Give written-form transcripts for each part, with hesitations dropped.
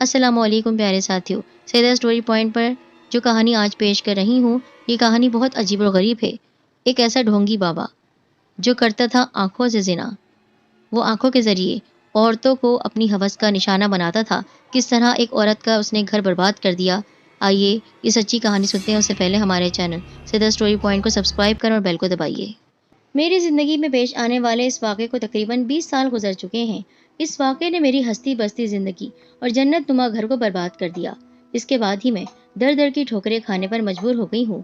السلام علیکم پیارے ساتھیوں، سیدھا اسٹوری پوائنٹ پر جو کہانی آج پیش کر رہی ہوں، یہ کہانی بہت عجیب و غریب ہے۔ ایک ایسا ڈھونگی بابا جو کرتا تھا آنکھوں سے زنا، وہ آنکھوں کے ذریعے عورتوں کو اپنی ہوس کا نشانہ بناتا تھا۔ کس طرح ایک عورت کا اس نے گھر برباد کر دیا، آئیے یہ سچی کہانی سنتے ہیں۔ اس سے پہلے ہمارے چینل سیدھا اسٹوری پوائنٹ کو سبسکرائب کریں اور بیل کو دبائیے۔ میری زندگی میں پیش آنے والے اس واقعے کو تقریباً 20 سال گزر چکے ہیں۔ اس واقعے نے میری ہستی بستی زندگی اور جنت نما گھر کو برباد کر دیا۔ اس کے بعد ہی میں در در کی ٹھوکریں کھانے پر مجبور ہو گئی ہوں۔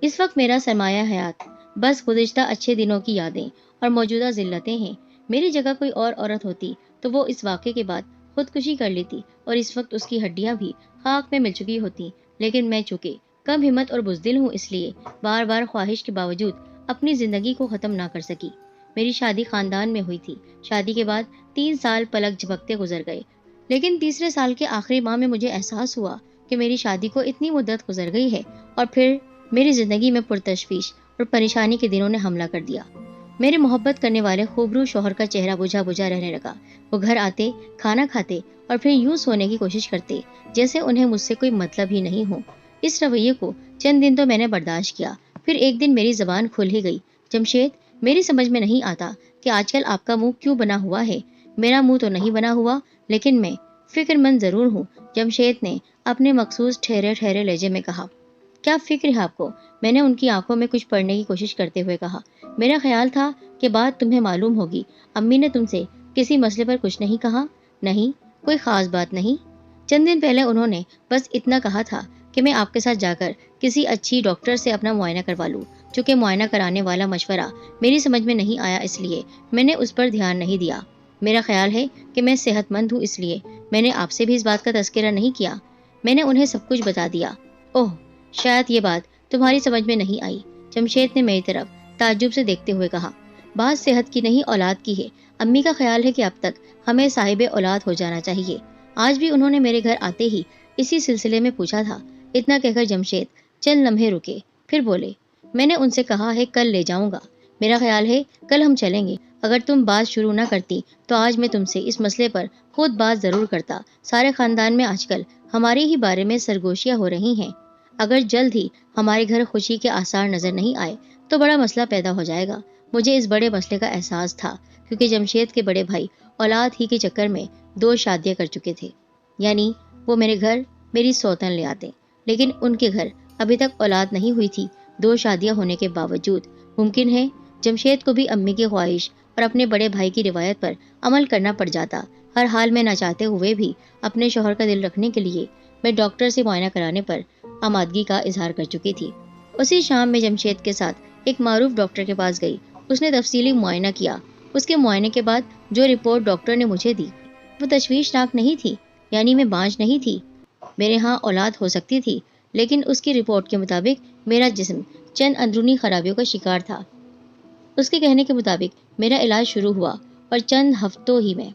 اس وقت میرا سرمایہ حیات بس گزشتہ اچھے دنوں کی یادیں اور موجودہ ذلتیں ہیں۔ میری جگہ کوئی اور عورت ہوتی تو وہ اس واقعے کے بعد خودکشی کر لیتی اور اس وقت اس کی ہڈیاں بھی خاک میں مل چکی ہوتی، لیکن میں چونکہ کم ہمت اور بزدل ہوں، اس لیے بار بار خواہش کے باوجود اپنی زندگی کو ختم نہ کر سکی۔ میری شادی خاندان میں ہوئی تھی۔ شادی کے بعد 3 سال پلک جھپکتے گزر گئے، لیکن تیسرے سال کے آخری ماہ میں مجھے احساس ہوا کہ میری شادی کو اتنی مدت گزر گئی ہے، اور پھر میری زندگی میں پرتشویش اور پریشانی کے دنوں نے حملہ کر دیا۔ میرے محبت کرنے والے خوبرو شوہر کا چہرہ بجھا بجھا رہنے لگا۔ وہ گھر آتے، کھانا کھاتے اور پھر یوں سونے کی کوشش کرتے جیسے انہیں مجھ سے کوئی مطلب ہی نہیں ہو۔ اس رویے کو چند دن تو میں نے برداشت کیا، پھر ایک دن میری زبان کھل ہی گئی۔ جمشید، میری سمجھ میں نہیں آتا کہ آج کل آپ کا منہ کیوں بنا ہوا ہے۔ میرا منہ تو نہیں بنا ہوا، لیکن میں فکر مند ضرور ہوں، جمشید نے اپنے مخصوص ٹھہرے ٹھہرے لہجے میں کہا۔ کیا فکر ہے آپ کو؟ میں نے ان کی آنکھوں میں کچھ پڑھنے کی کوشش کرتے ہوئے کہا۔ میرا خیال تھا کہ بات تمہیں معلوم ہوگی۔ امی نے تم سے کسی مسئلے پر کچھ نہیں کہا؟ نہیں، کوئی خاص بات نہیں۔ چند دن پہلے انہوں نے بس اتنا کہا تھا کہ میں آپ کے ساتھ جا کر کسی اچھی ڈاکٹر سے اپنا معائنہ کروا لوں۔ چونکہ معائنہ کرانے والا مشورہ میری سمجھ میں نہیں آیا، اس لیے میں نے اس پر دھیان نہیں دیا۔ میرا خیال ہے کہ میں صحت مند ہوں، اس لیے میں نے آپ سے بھی اس بات کا تذکرہ نہیں کیا۔ میں نے انہیں سب کچھ بتا دیا۔ اوہ، شاید یہ بات تمہاری سمجھ میں نہیں آئی، جمشید نے میری طرف تعجب سے دیکھتے ہوئے کہا۔ بات صحت کی نہیں، اولاد کی ہے۔ امی کا خیال ہے کہ اب تک ہمیں صاحب اولاد ہو جانا چاہیے۔ آج بھی انہوں نے میرے گھر آتے ہی اسی سلسلے میں پوچھا تھا۔ اتنا کہہ کر جمشید چند لمحے رکے، پھر بولے، میں نے ان سے کہا ہے کل لے جاؤں گا۔ میرا خیال ہے کل ہم چلیں گے۔ اگر تم بات شروع نہ کرتی تو آج میں تم سے اس مسئلے پر خود بات ضرور کرتا۔ سارے خاندان میں آج کل ہمارے ہی بارے میں سرگوشیاں ہو رہی ہیں۔ اگر جلد ہی ہمارے گھر خوشی کے آثار نظر نہیں آئے تو بڑا مسئلہ پیدا ہو جائے گا۔ مجھے اس بڑے مسئلے کا احساس تھا، کیونکہ جمشید کے بڑے بھائی اولاد ہی کے چکر میں 2 شادیاں کر چکے تھے۔ یعنی وہ میرے گھر میری سوتن لے آتے، لیکن ان کے گھر ابھی تک اولاد نہیں ہوئی تھی۔ 2 شادیاں ہونے کے باوجود ممکن ہے جمشید کو بھی امی کی خواہش اور اپنے بڑے بھائی کی روایت پر عمل کرنا پڑ جاتا۔ ہر حال میں نہ چاہتے ہوئے بھی اپنے شوہر کا دل رکھنے کے لیے میں ڈاکٹر سے معائنہ کرانے پر آمادگی کا اظہار کر چکی تھی۔ اسی شام میں جمشید کے ساتھ ایک معروف ڈاکٹر کے پاس گئی۔ اس نے تفصیلی معائنہ کیا۔ اس کے معائنے کے بعد جو رپورٹ ڈاکٹر نے مجھے دی وہ تشویشناک نہیں تھی، یعنی میں بانجھ نہیں تھی۔ میرے ہاں اولاد ہو سکتی تھی، لیکن اس کی رپورٹ کے مطابق میرا جسم چند اندرونی خرابیوں کا شکار تھا۔ اس کے کہنے کے مطابق میرا علاج شروع ہوا اور چند ہفتوں ہی میں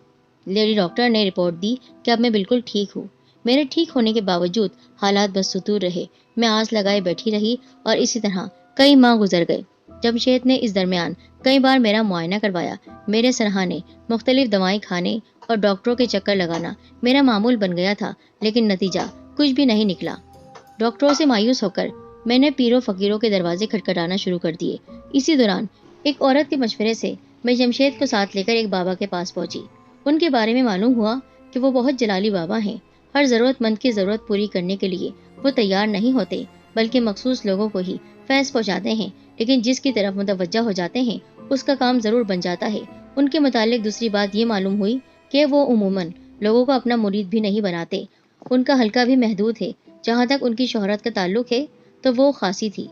لیڈی ڈاکٹر نے رپورٹ دی کہ اب میں بالکل ٹھیک ہوں۔ میرے ٹھیک ہونے کے باوجود حالات بدستور رہے۔ میں آس لگائے بیٹھی رہی اور اسی طرح کئی ماہ گزر گئے۔ جمشید نے اس درمیان کئی بار میرا معائنہ کروایا۔ میرے سرہانے مختلف دوائیں کھانے اور ڈاکٹروں کے چکر لگانا میرا معمول بن گیا تھا، لیکن نتیجہ کچھ بھی نہیں نکلا۔ ڈاکٹروں سے مایوس ہو کر میں نے پیروں فقیروں کے دروازے کھٹکھٹانا شروع کر دیے۔ اسی دوران ایک عورت کے مشورے سے میں جمشید کو ساتھ لے کر ایک بابا کے پاس پہنچی۔ ان کے بارے میں معلوم ہوا کہ وہ بہت جلالی بابا ہیں۔ ہر ضرورت مند کی ضرورت پوری کرنے کے لیے وہ تیار نہیں ہوتے، بلکہ مخصوص لوگوں کو ہی فیض پہنچاتے ہیں، لیکن جس کی طرف متوجہ ہو جاتے ہیں اس کا کام ضرور بن جاتا ہے۔ ان کے متعلق دوسری بات یہ معلوم ہوئی کہ وہ عموماً لوگوں کو اپنا مرید بھی نہیں بناتے۔ ان کا حلقہ بھی محدود ہے۔ جہاں تک ان کی شہرت کا تعلق ہے تو وہ خاصی تھی۔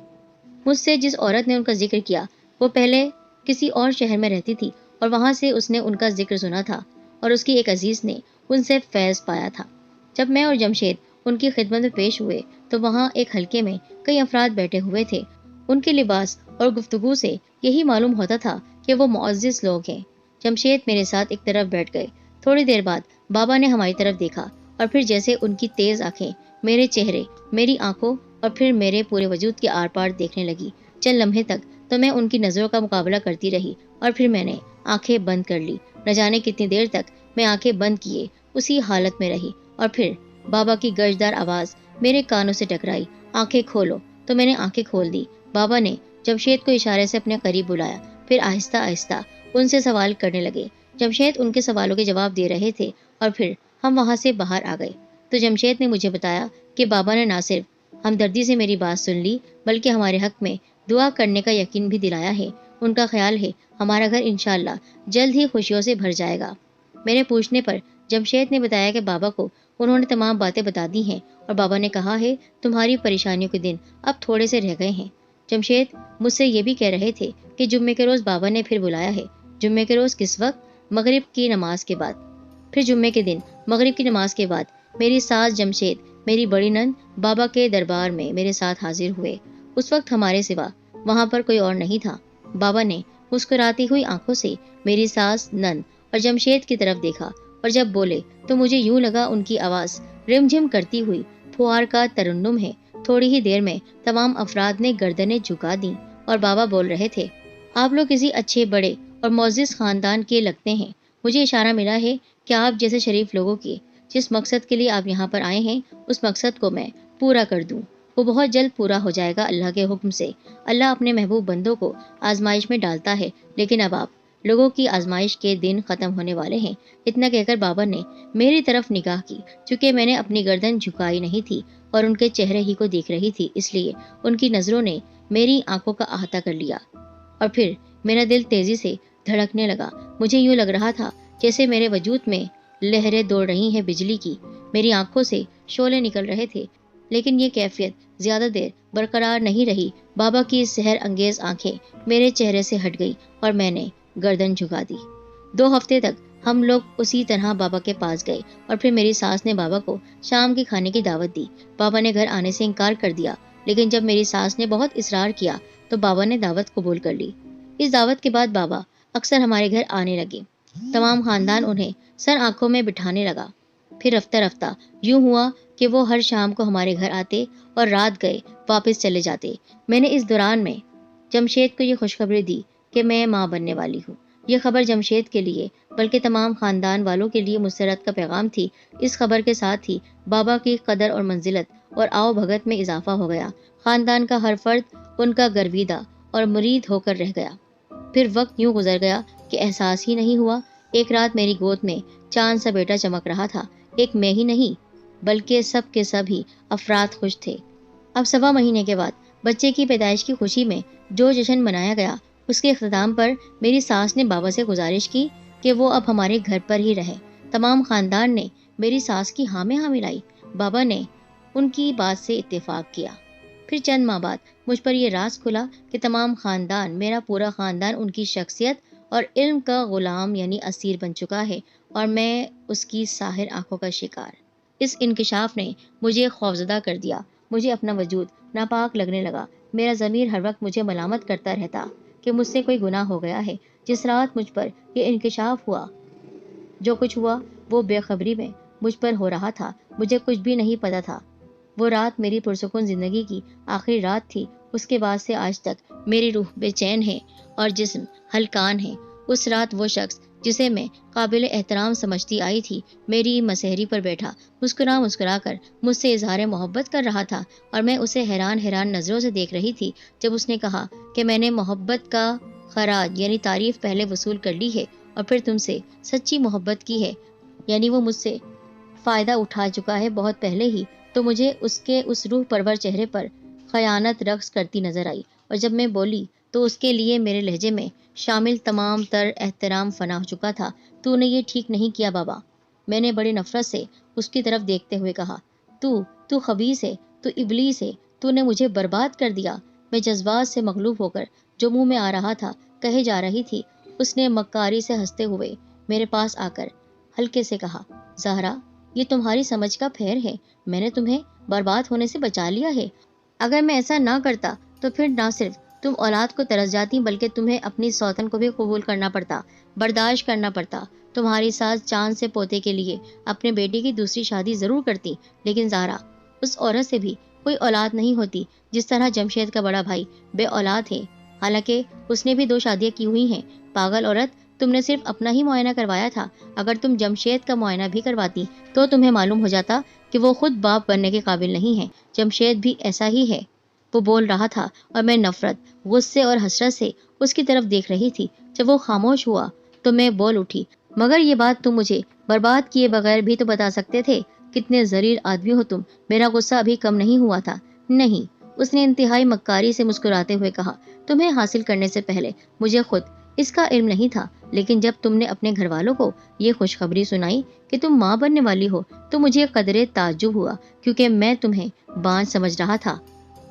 مجھ سے جس عورت نے ان کا ذکر کیا وہ پہلے کسی اور شہر میں رہتی تھی، اور وہاں سے اس نے ان کا ذکر سنا تھا اور اس کی ایک عزیز نے ان سے فیض پایا تھا۔ جب میں اور جمشید ان کی خدمت میں پیش ہوئے تو وہاں ایک حلقے میں کئی افراد بیٹھے ہوئے تھے۔ ان کے لباس اور گفتگو سے یہی معلوم ہوتا تھا کہ وہ معزز لوگ ہیں۔ جمشید میرے ساتھ ایک طرف بیٹھ گئے۔ تھوڑی دیر بعد بابا نے ہماری طرف دیکھا اور پھر جیسے ان کی تیز آنکھیں میرے چہرے، میری آنکھوں اور پھر میرے پورے وجود کے آر پار دیکھنے لگی۔ چند لمحے تک تو میں ان کی نظروں کا مقابلہ کرتی رہی اور پھر میں نے آنکھیں بند کر لی۔ نہ جانے کتنی دیر تک میں آنکھیں بند کیے اسی حالت میں رہی، اور پھر بابا کی گرجدار آواز میرے کانوں سے ٹکرائی، آنکھیں کھولو۔ تو میں نے آنکھیں کھول دی۔ بابا نے جمشید کو اشارے سے اپنے قریب بلایا، پھر آہستہ آہستہ ان سے سوال کرنے لگے۔ جمشید ان کے سوالوں کے جواب دے رہے تھے اور پھر ہم وہاں سے باہر آ گئے تو جمشید نے مجھے بتایا کہ بابا نے نہ صرف ہمدردی سے میری بات سن لی بلکہ ہمارے حق میں دعا کرنے کا یقین بھی دلایا ہے۔ ان کا خیال ہے ہمارا گھر انشاءاللہ جلد ہی خوشیوں سے بھر جائے گا۔ میرے پوچھنے پر جمشید نے بتایا کہ بابا کو انہوں نے تمام باتیں بتا دی ہیں اور بابا نے کہا ہے تمہاری پریشانیوں کے دن اب تھوڑے سے رہ گئے ہیں۔ جمشید مجھ سے یہ بھی کہہ رہے تھے کہ جمعے کے روز بابا نے پھر بلایا ہے۔ جمعے کے روز کس وقت؟ مغرب کی نماز کے بعد۔ پھر جمعے کے دن مغرب کی نماز کے بعد میری ساس جمشید، میری بڑی نند بابا کے دربار میں میرے ساتھ حاضر ہوئے۔ اس وقت ہمارے سوا وہاں پر کوئی اور نہیں تھا۔ بابا نے مسکراتی ہوئی آنکھوں سے میری ساس، نند اور جمشید کی طرف دیکھا اور جب بولے تو مجھے یوں لگا ان کی آواز رم جھم کرتی ہوئی پھوار کا ترنم ہے۔ تھوڑی ہی دیر میں تمام افراد نے گردنیں جھکا دیں اور بابا بول رہے تھے، آپ لوگ کسی اچھے بڑے اور معزز خاندان کے لگتے ہیں۔ مجھے اشارہ ملا ہے کہ آپ جیسے شریف لوگوں کی جس مقصد کے لیے آپ یہاں پر آئے ہیں اس مقصد کو میں پورا کر دوں۔ وہ بہت جلد پورا ہو جائے گا اللہ کے حکم سے۔ اللہ اپنے محبوب بندوں کو آزمائش میں ڈالتا ہے، لیکن اب آپ لوگوں کی آزمائش کے دن ختم ہونے والے ہیں۔ اتنا کہہ کر بابا نے میری طرف نگاہ کی۔ چونکہ میں نے اپنی گردن جھکائی نہیں تھی اور ان کے چہرے ہی کو دیکھ رہی تھی، اس لیے ان کی نظروں نے میری آنکھوں کا احاطہ کر لیا اور پھر میرا دل تیزی سے دھڑکنے لگا۔ مجھے یوں لگ رہا تھا جیسے میرے وجود میں لہریں دوڑ رہی ہیں بجلی کی۔ میری آنکھوں سے شعلے نکل رہے تھے، لیکن یہ کیفیت زیادہ دیر برقرار نہیں رہی۔ بابا کی سحر انگیز آنکھیں میرے چہرے سے ہٹ گئی اور میں نے گردن جھکا دی۔ 2 ہفتے تک ہم لوگ اسی طرح بابا کے پاس گئے اور پھر میری ساس نے بابا کو شام کے کھانے کی دعوت دی۔ بابا نے گھر آنے سے انکار کر دیا، لیکن جب میری ساس نے بہت اصرار کیا تو بابا نے دعوت قبول کر لی۔ اس دعوت کے بعد بابا اکثر ہمارے گھر آنے لگے۔ تمام خاندان انہیں سر آنکھوں میں بٹھانے لگا۔ پھر رفتہ رفتہ یوں ہوا کہ وہ ہر شام کو ہمارے گھر آتے اور رات گئے واپس چلے جاتے۔ میں نے اس دوران میں جمشید کو یہ خوشخبری دی کہ میں ماں بننے والی ہوں۔ یہ خبر جمشید کے لیے بلکہ تمام خاندان والوں کے لیے مسرت کا پیغام تھی۔ اس خبر کے ساتھ ہی بابا کی قدر اور منزلت اور آؤ بھگت میں اضافہ ہو گیا۔ خاندان کا ہر فرد ان کا گرویدہ اور مرید ہو کر رہ گیا۔ پھر وقت یوں گزر گیا کہ احساس ہی نہیں ہوا۔ ایک رات میری گود میں چاند سا بیٹا چمک رہا تھا۔ ایک میں ہی نہیں بلکہ سب کے سب ہی افراد خوش تھے۔ اب 1.25 مہینے کے بعد بچے کی پیدائش کی خوشی میں جو جشن منایا گیا، اس کے اختتام پر میری ساس نے بابا سے گزارش کی کہ وہ اب ہمارے گھر پر ہی رہے۔ تمام خاندان نے میری ساس کی ہاں میں ہاں ملائی۔ بابا نے ان کی بات سے اتفاق کیا۔ پھر چند ماہ بعد مجھ پر یہ راز کھلا کہ تمام خاندان، میرا پورا خاندان ان کی شخصیت اور علم کا غلام یعنی اسیر بن چکا ہے اور میں اس کی ساحر آنکھوں کا شکار۔ اس انکشاف نے مجھے خوفزدہ کر دیا۔ مجھے اپنا وجود ناپاک لگنے لگا۔ میرا ضمیر ہر وقت مجھے ملامت کرتا رہتا کہ مجھ سے کوئی گناہ ہو گیا ہے۔ جس رات مجھ پر یہ انکشاف ہوا، جو کچھ ہوا وہ بے خبری میں مجھ پر ہو رہا تھا۔ مجھے کچھ بھی نہیں پتا تھا۔ وہ رات میری پرسکون زندگی کی آخری رات تھی۔ اس کے بعد سے آج تک میری روح بے چین ہے اور جسم ہلکان ہے۔ اس رات وہ شخص جسے میں قابل احترام سمجھتی آئی تھی میری مسہری پر بیٹھا، مسکرا مسکرا کر مجھ سے اظہار محبت کر رہا تھا اور میں اسے حیران حیران نظروں سے دیکھ رہی تھی جب اس نے کہا کہ میں نے محبت کا خراج یعنی تعریف پہلے وصول کر لی ہے اور پھر تم سے سچی محبت کی ہے، یعنی وہ مجھ سے فائدہ اٹھا چکا ہے بہت پہلے ہی۔ تو مجھے اس کے اس روح پرور چہرے پر خیانت رقص کرتی نظر آئی اور جب میں بولی تو اس کے لیے میرے لہجے میں شامل تمام تر احترام فنا ہو چکا تھا۔ تو نے یہ ٹھیک نہیں کیا بابا، میں نے بڑی نفرت سے اس کی طرف دیکھتے ہوئے کہا۔ تو خبیث ہے، تو ابلیس ہے، تو نے مجھے برباد کر دیا۔ میں جذبات سے مغلوب ہو کر جو منہ میں آ رہا تھا کہے جا رہی تھی۔ اس نے مکاری سے ہنستے ہوئے میرے پاس آ کر ہلکے سے کہا، زہرا یہ تمہاری سمجھ کا پھیر ہے، میں نے تمہیں برباد ہونے سے بچا لیا ہے۔ اگر میں ایسا نہ کرتا تو پھر نہ صرف تم اولاد کو ترس جاتی بلکہ تمہیں اپنی سوتن کو بھی قبول کرنا پڑتا، برداشت کرنا پڑتا۔ تمہاری ساس چاند سے پوتے کے لیے اپنے بیٹے کی دوسری شادی ضرور کرتی، لیکن زہرا اس عورت سے بھی کوئی اولاد نہیں ہوتی جس طرح جمشید کا بڑا بھائی بے اولاد ہے، حالانکہ اس نے بھی 2 شادیاں کی ہوئی ہیں۔ پاگل عورت، تم نے صرف اپنا ہی معائنہ کروایا تھا۔ اگر تم جمشید کا معائنہ بھی کرواتی تو تمہیں معلوم ہو جاتا کہ وہ خود باپ بننے کے قابل نہیں ہے۔ جمشید بھی ایسا ہی ہے، وہ بول رہا تھا اور میں نفرت، غصے اور حسرت سے اس کی طرف دیکھ رہی تھی۔ جب وہ خاموش ہوا تو میں بول اٹھی، مگر یہ بات تم مجھے برباد کیے بغیر بھی تو بتا سکتے تھے، کتنے ذلیل آدمی ہو تم۔ میرا غصہ ابھی کم نہیں ہوا تھا۔ نہیں، اس نے انتہائی مکاری سے مسکراتے ہوئے کہا، تمہیں حاصل کرنے سے پہلے مجھے خود اس کا علم نہیں تھا، لیکن جب تم نے اپنے گھر والوں کو یہ خوشخبری سنائی کہ تم ماں بننے والی ہو تو مجھے قدرے تعجب ہوا، کیونکہ میں تمہیں بانجھ سمجھ رہا تھا۔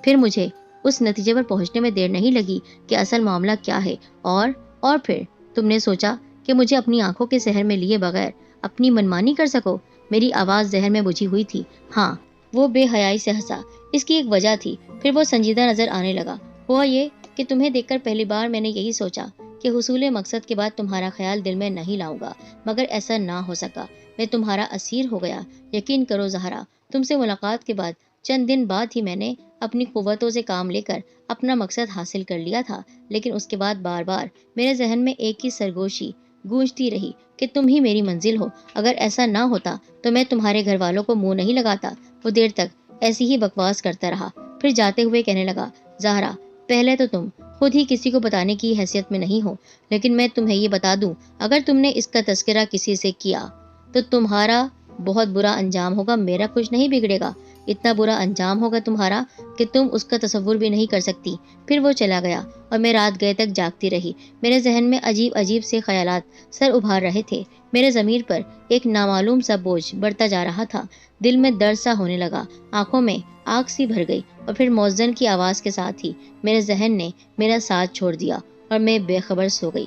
پھر مجھے اس نتیجے پر پہنچنے میں دیر نہیں لگی کہ اصل معاملہ کیا ہے، اور پھر تم نے سوچا کہ مجھے اپنی آنکھوں کے سحر میں لیے بغیر اپنی منمانی کر سکو۔ میری آواز زہر میں بجھی ہوئی تھی۔ ہاں، وہ بے حیائی سے ہنسا۔ اس کی ایک وجہ تھی۔ پھر وہ سنجیدہ نظر آنے لگا۔ ہوا یہ کہ تمہیں دیکھ کر پہلی بار میں نے یہی سوچا کہ حصول مقصد کے بعد تمہارا خیال دل میں نہیں لاؤں گا، مگر ایسا نہ ہو سکا۔ میں تمہارا اسیر ہو گیا۔ یقین کرو زہرا، تم سے ملاقات کے بعد چند دن بعد ہی میں نے اپنی قوتوں سے کام لے کر اپنا مقصد حاصل کر لیا تھا، لیکن اس کے بعد بار بار میرے ذہن میں ایک ہی سرگوشی گونجتی رہی کہ تم ہی میری منزل ہو۔ اگر ایسا نہ ہوتا تو میں تمہارے گھر والوں کو منہ نہیں لگاتا۔ وہ دیر تک ایسی ہی بکواس کرتا رہا، پھر جاتے ہوئے کہنے لگا، زہرا، پہلے تو تم خود ہی کسی کو بتانے کی حیثیت میں نہیں ہو، لیکن میں تمہیں یہ بتا دوں، اگر تم نے اس کا تذکرہ کسی سے کیا تو تمہارا بہت برا انجام ہوگا۔ میرا کچھ نہیں بگڑے گا، اتنا برا انجام ہوگا تمہارا کہ تم اس کا تصور بھی نہیں کر سکتی۔ پھر وہ چلا گیا اور میں رات گئے تک جاگتی رہی۔ میرے ذہن میں عجیب عجیب سے خیالات سر ابھار رہے تھے۔ میرے ضمیر پر ایک نامعلوم سا بوجھ بڑھتا جا رہا تھا۔ دل میں درد سا ہونے لگا، آنکھوں میں آگ سی بھر گئی، اور پھر مؤذن کی آواز کے ساتھ ہی میرے ذہن نے میرا ساتھ چھوڑ دیا اور میں بے خبر سو گئی۔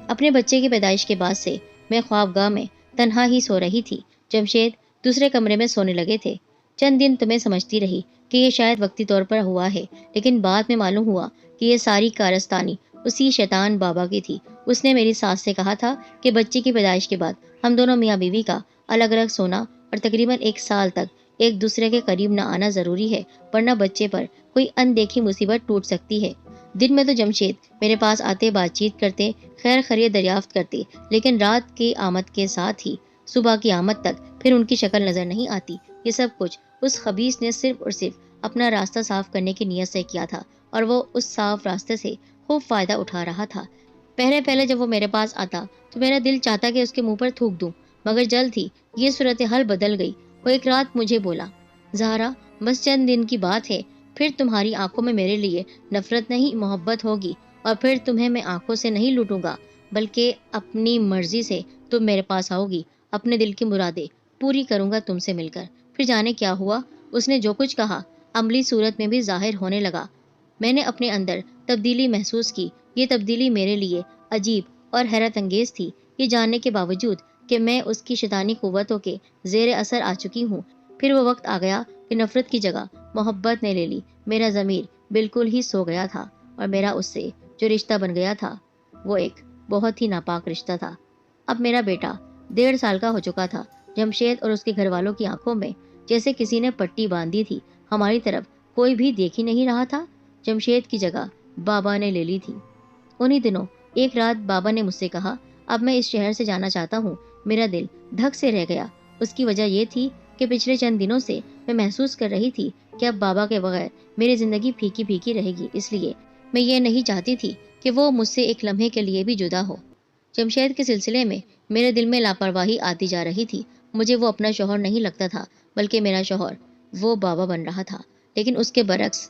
اپنے بچے کی پیدائش کے بعد سے میں خوابگاہ میں تنہا ہی سو رہی تھی۔ جمشید دوسرے کمرے میں سونے لگے تھے۔ چند دن تو میں سمجھتی رہی کہ یہ شاید وقتی طور پر ہوا ہے، لیکن بعد میں معلوم ہوا کہ یہ ساری کارستانی اسی شیطان بابا کی تھی۔ اس نے میری ساس سے کہا تھا کہ بچے کی پیدائش کے بعد ہم دونوں میاں بیوی کا الگ الگ سونا اور تقریباً 1 سال تک ایک دوسرے کے قریب نہ آنا ضروری ہے، ورنہ بچے پر کوئی اندیکھی مصیبت ٹوٹ سکتی ہے۔ دن میں تو جمشید میرے پاس آتے، بات چیت کرتے، خیر خیریت دریافت کرتے، لیکن رات کی آمد کے ساتھ ہی صبح کی آمد تک پھر ان کی شکل نظر نہیں آتی۔ یہ سب کچھ اس خبیث نے صرف اور صرف اپنا راستہ صاف کرنے کی نیت سے کیا تھا، اور وہ اس صاف راستے سے خوب فائدہ اٹھا رہا تھا۔ پہلے جب وہ میرے پاس آتا تو میرا دل چاہتا کہ اس کے منہ پر تھوک دوں، مگر جلد ہی یہ صورتحال بدل گئی۔ وہ ایک رات مجھے بولا، زہرا، بس چند دن کی بات ہے، پھر تمہاری آنکھوں میں میرے لیے نفرت نہیں محبت ہوگی، اور پھر تمہیں میں آنکھوں سے نہیں لوٹوں گا، بلکہ اپنی مرضی سے تم میرے پاس آؤ گی۔ اپنے دل کی مرادیں پوری کروں گا تم سے مل کر۔ پھر جانے کیا ہوا، اس نے جو کچھ کہا عملی صورت میں بھی ظاہر ہونے لگا۔ میں نے اپنے اندر تبدیلی محسوس کی۔ یہ تبدیلی میرے لیے عجیب اور حیرت انگیز تھی، یہ جاننے کے باوجود کہ میں اس کی شیطانی قوتوں کے زیر اثر آ چکی ہوں۔ پھر وہ وقت آ گیا کہ نفرت کی جگہ محبت نے لے لی۔ میرا ضمیر بالکل ہی سو گیا تھا، اور میرا اس سے جو رشتہ بن گیا تھا وہ ایک بہت ہی ناپاک رشتہ تھا۔ اب میرا بیٹا 1.5 سال کا ہو چکا تھا۔ جمشید اور اس کے گھر والوں کی آنکھوں میں جیسے کسی نے پٹی باندھی تھی۔ ہماری طرف کوئی بھی دیکھ ہی نہیں رہا تھا۔ جمشید کی جگہ بابا نے لے لی تھی۔ انہی دنوں ایک رات بابا نے مجھ سے کہا، اب میں اس شہر سے جانا چاہتا ہوں۔ میرا دل دھک سے رہ گیا۔ اس کی وجہ یہ تھی کہ پچھلے چند دنوں سے میں محسوس کر رہی تھی کہ اب بابا کے بغیر میری زندگی پھیکی پھیکی رہے گی، اس لیے میں یہ نہیں چاہتی تھی کہ وہ مجھ سے ایک لمحے کے لیے بھی جدا ہو۔ جمشید کے سلسلے میں میرے دل میں لاپرواہی آتی جا رہی تھی۔ مجھے وہ اپنا شوہر نہیں لگتا تھا، بلکہ میرا شوہر وہ بابا بن رہا تھا۔ لیکن اس کے برعکس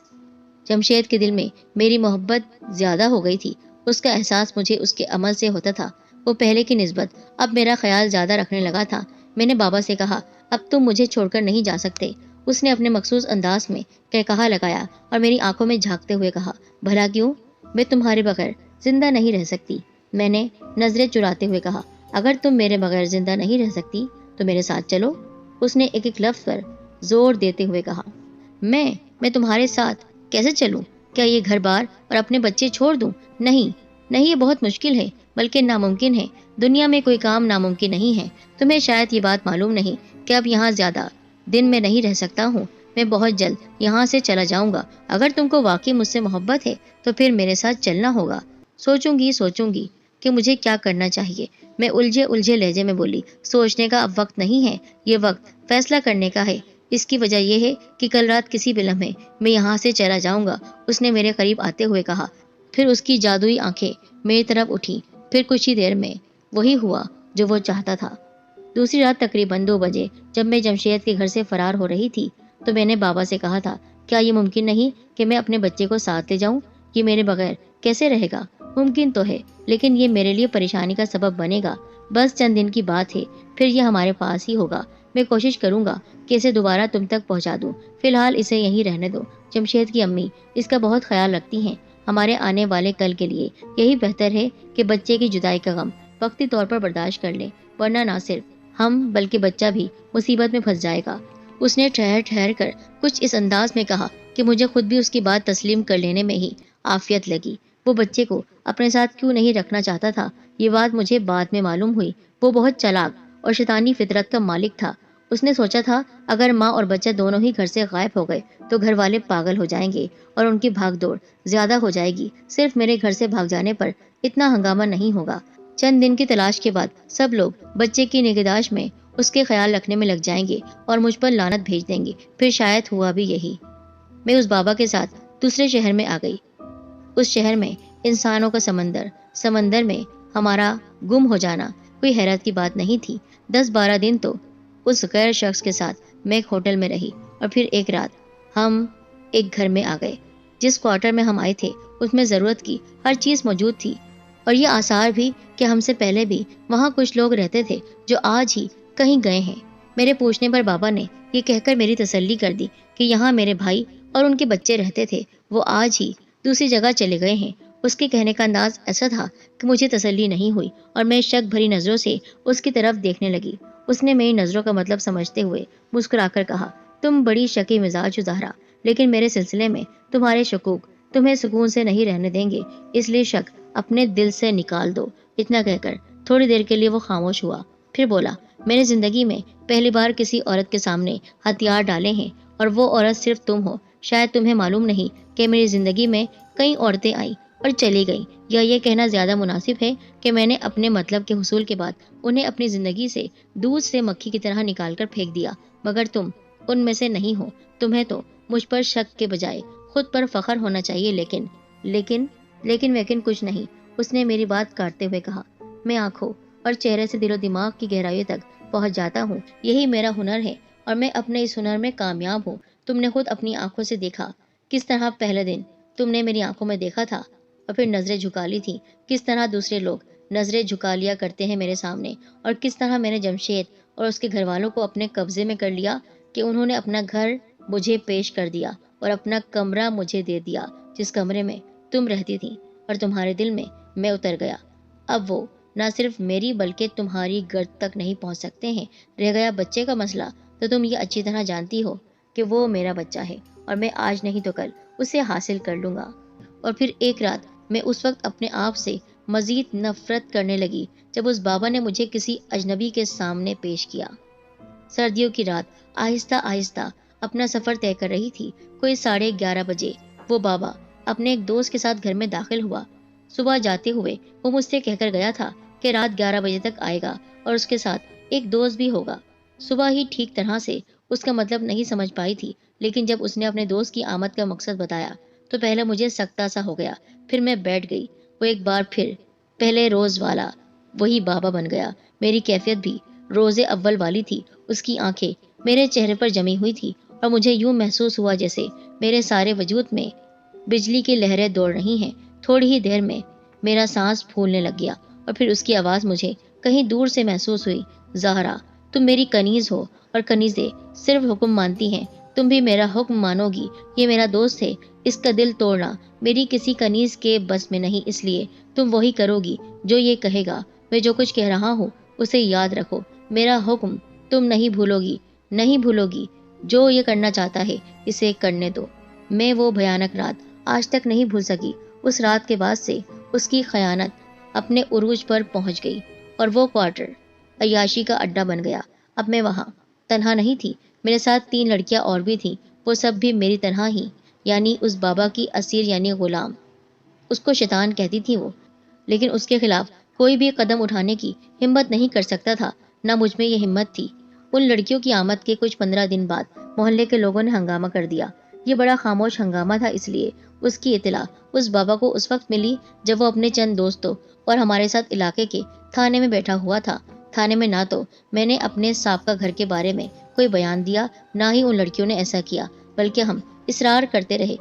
جمشید کے دل میں میری محبت زیادہ ہو گئی تھی۔ اس کا احساس مجھے اس کے عمل سے ہوتا تھا۔ وہ پہلے کی نسبت اب میرا خیال زیادہ رکھنے لگا تھا۔ میں نے بابا سے کہا، اب تم مجھے چھوڑ کر نہیں جا سکتے۔ اس نے اپنے مخصوص انداز میں کہا لگایا اور میری آنکھوں میں جھانکتے ہوئے کہا، بھلا کیوں؟ میں تمہارے بغیر زندہ نہیں رہ سکتی۔ میں نے نظریں چراتے ہوئے کہا، اگر تم میرے بغیر زندہ نہیں رہ سکتی تو میرے ساتھ چلو۔ اس نے ایک ایک لفظ پر زور دیتے ہوئے کہا، میں تمہارے ساتھ کیسے چلوں؟ کیا یہ گھر بار اور اپنے بچے چھوڑ دوں؟ نہیں، یہ بہت مشکل ہے، بلکہ ناممکن ہے۔ دنیا میں کوئی کام ناممکن نہیں ہے۔ تمہیں شاید یہ بات معلوم نہیں کہ اب یہاں زیادہ دن میں نہیں رہ سکتا ہوں۔ میں بہت جلد یہاں سے چلا جاؤں گا۔ اگر تم کو واقعی مجھ سے محبت ہے تو پھر میرے ساتھ چلنا ہوگا۔ سوچوں گی کہ مجھے کیا کرنا چاہیے۔ میں الجھے لہجے میں بولی، سوچنے کا اب وقت نہیں ہے، یہ وقت فیصلہ کرنے کا ہے۔ اس کی وجہ یہ ہے کہ کل رات کسی بھی لمحے میں یہاں سے چلا جاؤں گا، اس نے میرے قریب آتے ہوئے کہا۔ پھر اس کی جادوئی آنکھیں میری طرف اٹھی۔ پھر کچھ ہی دیر میں وہی ہوا جو وہ چاہتا تھا۔ دوسری رات تقریباً 2 بجے جب میں جمشید کے گھر سے فرار ہو رہی تھی تو میں نے بابا سے کہا تھا، کیا یہ ممکن نہیں کہ میں اپنے بچے کو ساتھ لے جاؤں؟ یہ میرے بغیر کیسے رہے گا؟ ممکن تو ہے، لیکن یہ میرے لیے پریشانی کا سبب بنے گا۔ بس چند دن کی بات ہے، پھر یہ ہمارے پاس ہی ہوگا۔ میں کوشش کروں گا کہ اسے دوبارہ تم تک پہنچا دوں۔ فی الحال اسے یہیں رہنے دو۔ جمشید کی امی اس کا بہت خیال رکھتی ہیں۔ ہمارے آنے والے کل کے لیے یہی بہتر ہے کہ بچے کی جدائی کا غم وقتی طور پر برداشت کر لیں، ورنہ نہ صرف ہم بلکہ بچہ بھی مصیبت میں پھنس جائے گا۔ اس نے ٹھہر کر کچھ اس انداز میں کہا کہ مجھے خود بھی اس کی بات تسلیم کر لینے میں ہی عافیت لگی۔ وہ بچے کو اپنے ساتھ کیوں نہیں رکھنا چاہتا تھا، یہ بات مجھے بعد میں معلوم ہوئی۔ وہ بہت چالاک اور شیطانی فطرت کا مالک تھا۔ اس نے سوچا تھا اگر ماں اور بچہ دونوں ہی گھر سے غائب ہو گئے تو گھر والے پاگل ہو جائیں گے اور ان کی بھاگ دوڑ زیادہ ہو جائے گی۔ صرف میرے گھر سے بھاگ جانے پر اتنا ہنگامہ نہیں ہوگا۔ چند دن کی تلاش کے بعد سب لوگ بچے کی نگہداشت میں اس کے خیال رکھنے میں لگ جائیں گے اور مجھ پر لعنت بھیج دیں گے۔ پھر شاید ہوا بھی یہی۔ میں اس بابا کے ساتھ دوسرے شہر میں آ گئی۔ اس شہر میں انسانوں کا سمندر میں ہمارا گم ہو جانا کوئی حیرت کی بات نہیں تھی۔ 10-12 دن تو اس غیر شخص کے ساتھ میں ایک ہوٹل میں رہی اور پھر ایک رات ہم ایک گھر میں آ گئے۔ جس کوارٹر میں ہم آئے تھے اس میں ضرورت کی ہر چیز موجود تھی، اور یہ آثار بھی کہ ہم سے پہلے بھی وہاں کچھ لوگ رہتے تھے جو آج ہی کہیں گئے ہیں۔ میرے پوچھنے پر بابا نے یہ کہہ کر میری تسلی کر دی کہ یہاں میرے بھائی اور ان کے بچے رہتے تھے، وہ آج ہی دوسری جگہ چلے گئے ہیں۔ اس کے کہنے کا انداز ایسا تھا کہ مجھے تسلی نہیں ہوئی اور میں شک بھری نظروں سے اس کی طرف دیکھنے لگی۔ اس نے میری نظروں کا مطلب سمجھتے ہوئے مسکرا کر کہا، تم بڑی شکی مزاج ہو زہرا، لیکن میرے سلسلے میں تمہارے شکوک تمہیں سکون سے نہیں رہنے دیں گے، اس لیے شک اپنے دل سے نکال دو۔ اتنا کہہ کر تھوڑی دیر کے لیے وہ خاموش ہوا، پھر بولا، میں نے زندگی میں پہلی بار کسی عورت کے سامنے ہتھیار ڈالے ہیں، اور وہ عورت صرف تم ہو۔ شاید تمہیں معلوم نہیں کہ میری زندگی میں کئی عورتیں آئیں اور چلی گئیں، یا یہ کہنا زیادہ مناسب ہے کہ میں نے اپنے مطلب کے حصول کے بعد انہیں اپنی زندگی سے دودھ سے مکھی کی طرح نکال کر پھینک دیا، مگر تم ان میں سے نہیں ہو۔ تمہیں تو مجھ پر شک کے بجائے خود پر فخر ہونا چاہیے، لیکن کچھ نہیں۔ اس نے میری بات کاٹتے ہوئے کہا، میں آنکھوں اور چہرے سے دل و دماغ کی گہرائیوں تک پہنچ جاتا ہوں، یہی میرا ہنر ہے اور میں اپنے اس ہنر میں کامیاب ہوں۔ تم نے خود اپنی آنکھوں سے دیکھا کس طرح پہلے دن تم نے میری آنکھوں میں دیکھا تھا اور پھر نظریں جھکا لی تھی، کس طرح دوسرے لوگ نظریں جھکا لیا کرتے ہیں میرے سامنے، اور کس طرح میں نے جمشید اور اس کے گھر والوں کو اپنے قبضے میں کر لیا کہ انہوں نے اپنا گھر مجھے پیش کر دیا اور اپنا کمرہ مجھے دے دیا جس کمرے میں تم رہتی تھی، اور تمہارے دل میں میں اتر گیا۔ اب وہ نہ صرف میری بلکہ تمہاری گرد تک نہیں پہنچ سکتے ہیں۔ رہ گیا بچے کا مسئلہ، تو تم یہ اچھی طرح جانتی ہو کہ وہ میرا بچہ ہے اور میں آج نہیں تو کل اسے حاصل کر لوں گا۔ اور پھر ایک رات میں اس وقت اپنے آپ سے مزید نفرت کرنے لگی جب اس بابا نے مجھے کسی اجنبی کے سامنے پیش کیا۔ سردیوں کی رات آہستہ آہستہ اپنا سفر طے کر رہی تھی۔ کوئی 11:30 بجے وہ بابا اپنے ایک دوست کے ساتھ گھر میں داخل ہوا۔ صبح جاتے ہوئے وہ مجھ سے کہہ کر گیا تھا کہ رات 11 بجے تک آئے گا اور اس کے ساتھ ایک دوست بھی ہوگا۔ صبح ہی ٹھیک طرح سے اس کا مطلب نہیں سمجھ پائی تھی، لیکن جب اس نے اپنے دوست کی آمد کا مقصد بتایا تو پہلے مجھے سکتہ سا ہو گیا، پھر میں بیٹھ گئی۔ وہ ایک بار پھر پہلے روز والا وہی بابا بن گیا۔ میری کیفیت بھی روز اول والی تھی۔ اس کی آنکھیں میرے چہرے پر جمی ہوئی تھی اور مجھے یوں محسوس ہوا جیسے میرے سارے وجود میں بجلی کی لہریں دوڑ رہی ہیں۔ تھوڑی ہی دیر میں میرا سانس پھولنے لگ گیا اور پھر اس کی آواز مجھے کہیں دور سے محسوس ہوئی، زہرا تم میری کنیز ہو اور کنیزیں صرف حکم مانتی ہیں، تم بھی میرا حکم مانو گی۔ یہ میرا دوست ہے، اس کا دل توڑنا میری کسی کنیز کے بس میں نہیں، اس لیے تم وہی کرو گی جو یہ کہے گا۔ میں جو کچھ کہہ رہا ہوں اسے یاد رکھو، میرا حکم تم نہیں بھولو گی۔ جو یہ کرنا چاہتا ہے اسے کرنے دو۔ میں وہ بھیانک رات آج تک نہیں بھول سکی۔ اس رات کے بعد سے اس کی خیانت اپنے عروج پر پہنچ گئی اور وہ کوارٹر عیاشی کا اڈا بن گیا۔ اب میں وہاں تنہا نہیں تھی، میرے ساتھ 3 لڑکیاں اور بھی تھیں، وہ سب بھی میری طرح ہی، یعنی اس بابا کی اسیر یعنی غلام۔ اس کو شیطان کہتی تھی وہ، لیکن اس کے خلاف کوئی بھی قدم اٹھانے کی ہمت نہیں کر سکتا تھا، نہ مجھ میں یہ ہمت تھی۔ ان لڑکیوں کی آمد کے کچھ 15 دن بعد محلے کے لوگوں نے ہنگامہ کر دیا۔ یہ بڑا خاموش ہنگامہ تھا، اس لیے اس کی اطلاع اس بابا کو اس وقت ملی جب وہ اپنے چند دوستوں اور ہمارے ساتھ علاقے کے تھانے میں بیٹھا ہوا تھا۔ تھانے میں نہ تو میں نے اپنے سابقہ گھر کے بارے میں کوئی بیان دیا، نہ ہی ان لڑکیوں نے ایسا کیا، بلکہ ہم اصرار کرتے رہے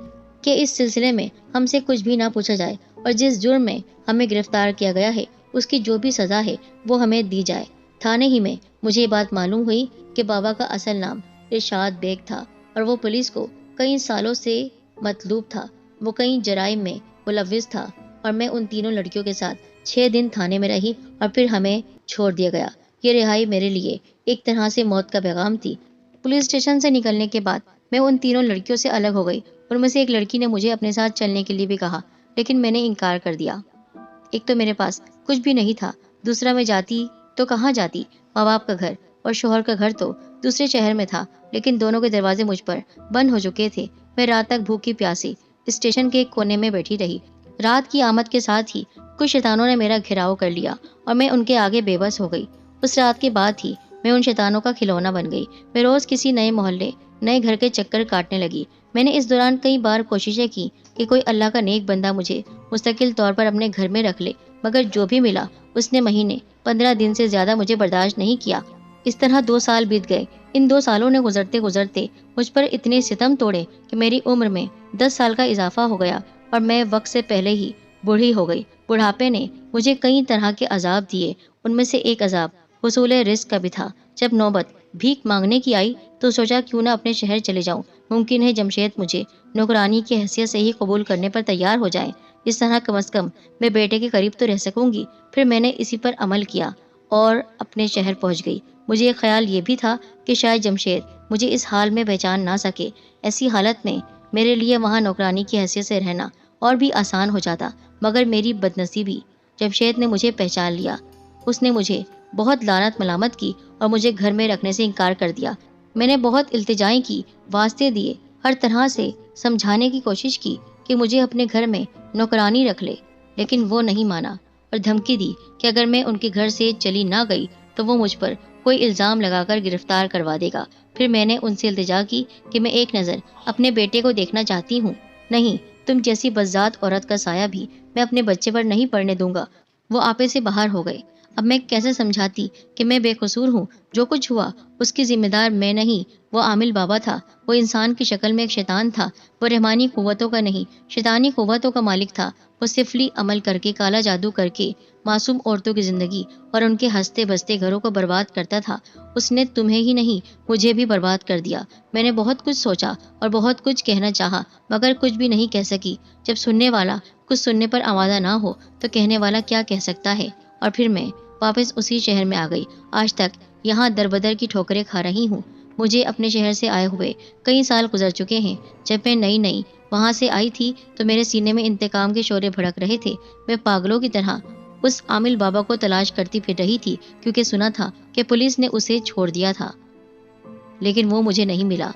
کہ اس سلسلے میں ہم سے کچھ بھی نہ پوچھا جائے اور جس جرم میں ہمیں گرفتار کیا گیا ہے اس کی جو بھی سزا ہے وہ ہمیں دی جائے۔ تھانے ہی میں مجھے یہ بات معلوم ہوئی کہ بابا کا اصل نام ارشاد بیگ تھا اور وہ پولیس کو کئی سالوں سے مطلوب تھا۔ وہ کئی جرائم میں ملوث تھا اور میں ان تینوں لڑکیوں کے ساتھ 6 دن تھانے میں رہی اور پھر ہمیں چھوڑ دیا گیا۔ یہ رہائی میرے لیے ایک طرح سے موت کا پیغام تھی۔ پولیس اسٹیشن سے نکلنے کے بعد میں ان تینوں لڑکیوں سے الگ ہو گئی۔ ان میں سے ایک لڑکی نے مجھے اپنے ساتھ چلنے کے لیے بھی کہا، لیکن میں نے انکار کر دیا۔ ایک تو میرے پاس کچھ بھی نہیں تھا، دوسرا میں جاتی تو کہاں جاتی؟ ماں باپ کا گھر اور شوہر کا گھر تو دوسرے شہر میں تھا، لیکن دونوں کے دروازے مجھ پر بند ہو چکے تھے۔ میں رات تک بھوکی پیاسی اسٹیشن کے ایک کونے میں بیٹھی رہی۔ رات کی آمد کے ساتھ ہی کچھ شیطانوں نے میرا گھیراؤ کر لیا اور میں ان کے آگے بے بس ہو گئی۔ اس رات کے بعد ہی میں ان شیطانوں کا کھلونا بن گئی۔ میں روز کسی نئے محلے، نئے گھر کے چکر کاٹنے لگی۔ میں نے اس دوران کئی بار کوششیں کی کہ کوئی اللہ کا نیک بندہ مجھے مستقل طور پر اپنے گھر میں رکھ لے، مگر جو بھی ملا اس نے مہینے 15 دن سے زیادہ مجھے برداشت نہیں کیا۔ اس طرح 2 سال بیت گئے۔ ان 2 سالوں نے گزرتے گزرتے مجھ پر اتنے ستم توڑے کہ میری عمر میں 10 سال کا اضافہ ہو گیا اور میں وقت سے پہلے ہی بوڑھی ہو گئی۔ بڑھاپے نے مجھے کئی طرح کے عذاب دیے۔ ان میں سے ایک عذاب حصول رزق کا بھی تھا۔ جب نوبت بھیک مانگنے کی آئی تو سوچا کیوں نہ اپنے شہر چلے جاؤں، ممکن ہے جمشید مجھے نوکرانی کی حیثیت سے ہی قبول کرنے پر تیار ہو جائے، اس طرح کم از کم میں بیٹے کے قریب تو رہ سکوں گی۔ پھر میں نے اسی پر عمل کیا اور اپنے شہر پہنچ گئی۔ مجھے ایک خیال یہ بھی تھا کہ شاید جمشید مجھے اس حال میں پہچان نہ سکے۔ ایسی حالت میں میرے لیے وہاں نوکرانی کی حیثیت سے رہنا اور بھی آسان ہو جاتا، مگر میری بدنصیبی، جمشید نے مجھے پہچان لیا۔ اس نے مجھے بہت لعنت ملامت کی اور مجھے گھر میں رکھنے سے انکار کر دیا۔ میں نے بہت التجائیں کی، واسطے دیے، ہر طرح سے سمجھانے کی کوشش کی کہ مجھے اپنے گھر میں نوکرانی رکھ لے، لیکن وہ نہیں مانا اور دھمکی دی کہ اگر میں ان کے گھر سے چلی نہ گئی تو وہ مجھ پر کوئی الزام لگا کر گرفتار کروا دے گا۔ پھر میں نے ان سے التجا کی کہ میں ایک نظر اپنے بیٹے کو دیکھنا چاہتی ہوں۔ نہیں، تم جیسی بدذات عورت کا سایہ بھی میں اپنے بچے پر نہیں پڑنے دوں گا۔ وہ آپے سے باہر ہو گئے۔ اب میں کیسے سمجھاتی کہ میں بے قصور ہوں؟ جو کچھ ہوا اس کی ذمہ دار میں نہیں، وہ عامل بابا تھا۔ وہ انسان کی شکل میں ایک شیطان تھا۔ وہ رحمانی قوتوں کا نہیں، شیطانی قوتوں کا مالک تھا۔ وہ سفلی عمل کر کے، کالا جادو کر کے معصوم عورتوں کی زندگی اور ان کے ہنستے بستے گھروں کو برباد کرتا تھا۔ اس نے تمہیں ہی نہیں، مجھے بھی برباد کر دیا۔ میں نے بہت کچھ سوچا اور بہت کچھ کہنا چاہا، مگر کچھ بھی نہیں کہہ سکی۔ جب سننے والا کچھ سننے پر آمادہ نہ ہو تو کہنے والا کیا کہہ سکتا ہے؟ اور پھر میں واپس اسی شہر میں آ گئی۔ آج تک یہاں در بدر کی ٹھوکریں کھا رہی ہوں۔ مجھے اپنے شہر سے آئے ہوئے کئی سال گزر چکے ہیں۔ جب میں نئی وہاں سے آئی تھی تو میرے سینے میں انتقام کے شعلے بھڑک رہے تھے۔ میں پاگلوں کی طرح اس عامل بابا کو تلاش کرتی پھر رہی تھی، کیونکہ سنا تھا کہ پولیس نے اسے چھوڑ دیا تھا، لیکن وہ مجھے نہیں ملا۔